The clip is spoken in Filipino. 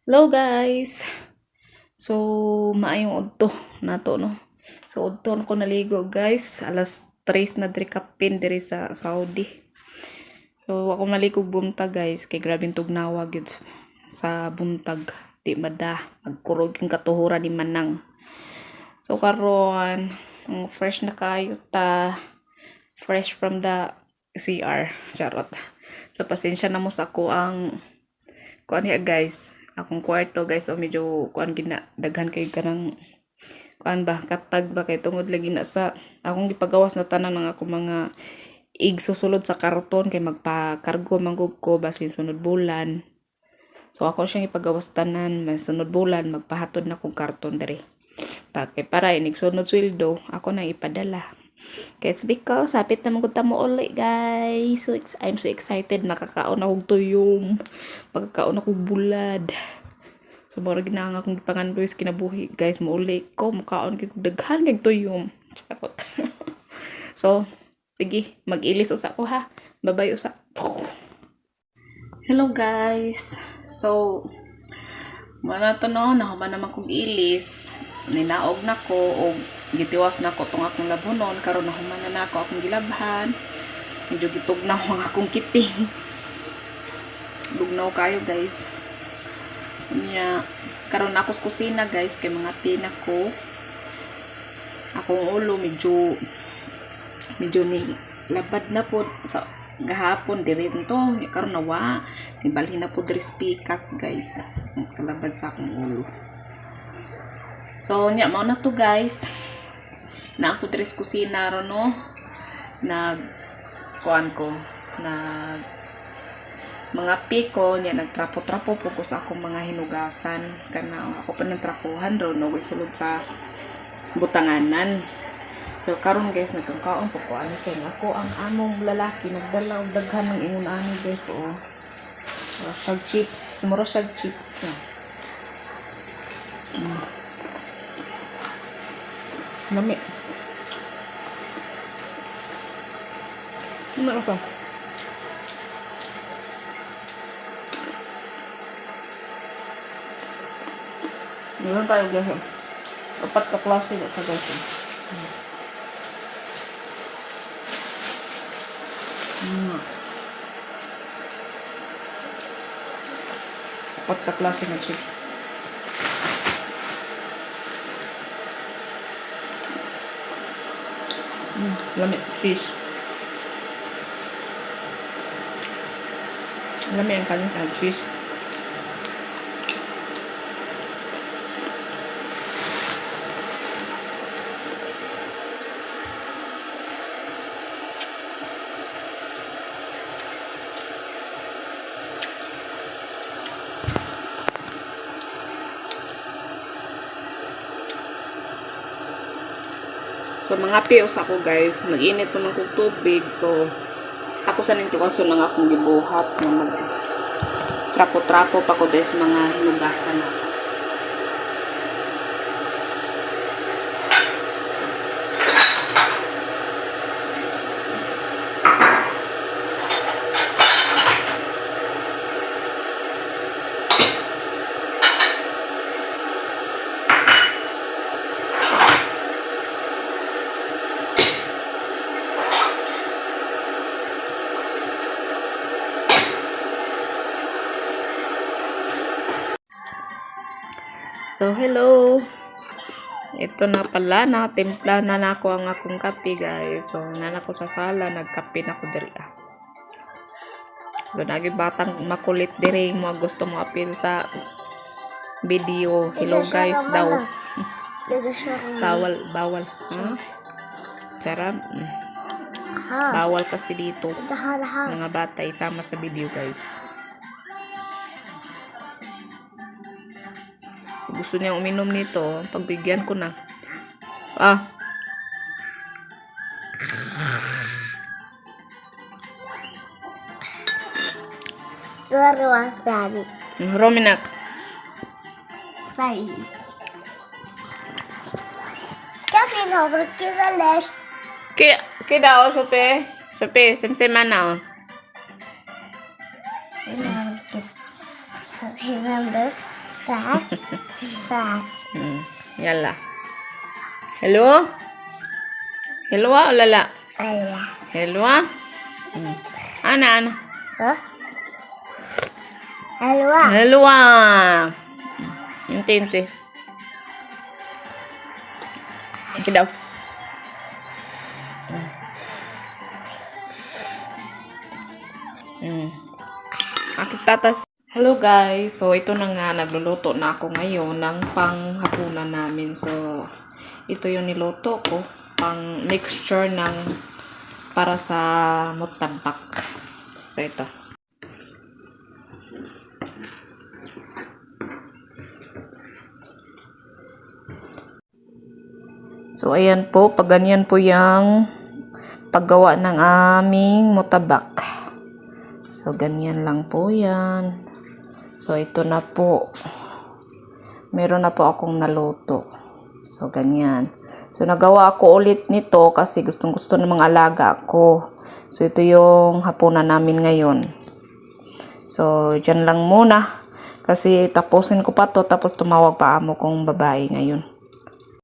Hello guys! So, maayong udto nato no. So, udto ko naligo guys. Alas 3 na diri kapin diri sa Saudi. So, ako malikog buntag guys. Kay grabing tugnawa gyud sa buntag. Di mada. Agkurog yung katuhuran ni Manang. So, karon fresh na kayo ta. Fresh from the CR. Charot. So, pasensya na mo sa ako ang kuan niya guys, akong kwarto guys, o medyo kuan gina daghan kay kanang kuan ba katag ba kay tungod lagi na sa akong gipagawas na tanan ng ako mga ig susulod sa karton kay magpa-kargo manggug ko basin sunod bulan. So ako siyang ipagawas tanan man sunod bulan magpahatod na kong karton diri. Para inig sunod sweldo ako na ipadala. Kaya it's because hapit na magpunta mo ulit guys. So I'm so excited. Nakakaon akong tuyom. Magkakaon akong bulad. So mura ginang akong gipangan guys kinabuhi guys mo ulit ko. Makaon kay daghan kay tuyom. Charot. So sige mag-ilis usa ko ha. Babay usa. Hello guys. So mana to no, nahuman naman kong ilis. Ninaog na ko og gitiwas na ko tong akong labunon karon nahuman na ako akong gilabhan. Medyo gitugnaw ang akong kiting. Lugnaw kayo guys. Niya karon ako sa kusina guys kay mga tina ko. Akong ulo medyo ni labad na po sa gahapon diri to karon nawa ibalhin na po diri speakers guys kalabad sa akong ulo. So nya mao na to guys na ako diri sa kusina ron no nag kuan ko nag mga piko niya nagtrapo-trapo po ko sa akong mga hinugasan kana ako pa nagtrapuhan ron no sulod sa butanganan. So karon guys nagkakaon po ko ani kay ako ang among lalaki nagdala og daghan ng ingon ani guys o mura siyag chips Nami. Ano pa? Meron tayo guys. Apat ka klase ito guys. Apat ka klase ng chips. Lami fish. Lami ang kanyang cheese. So mga pios ako guys, nag-init po ng tubig. So ako sa nintikaso lang akong gibuhat na mag trapo-trapo pa ko des mga hinugasan na. So, hello! Ito na pala, nakatimpla na ako ang akong kape, guys. So, nana ko sa sala, nagkape na ko diri. So, naging batang makulit diri, mga gusto mo appeal sa video. Hello, guys, daw. Bawal. Sarap. Bawal kasi dito. Mga bata, isama sa video, guys. Gusto niya uminom nito, pagbigyan ko na. Sorry. Rominak. Bye. Kafin over kisales. Kida o sope. Sope, semsemana. Remember Cat. Cat. Yala. Hello? Hello o lala? Ala. Hello? Ana. Huh? Hello. Hello. Inte. Inte daw. Akit tatas. Hello guys. So ito na nga, nagluluto na ako ngayon ng panghapunan namin. So ito yung niluto ko, pang mixture ng para sa mutabak. So ito. So ayan po, pag ganyan po yung paggawa ng aming mutabak. So ganyan lang po yan. So ito na po. Meron na po akong naluto. So ganyan. So nagawa ako ulit nito kasi gustong-gusto ng mga alaga ko. So ito yung hapunan namin ngayon. So dyan lang muna. Kasi tapusin ko pa to, tapos tumawag pa amo kong babae ngayon.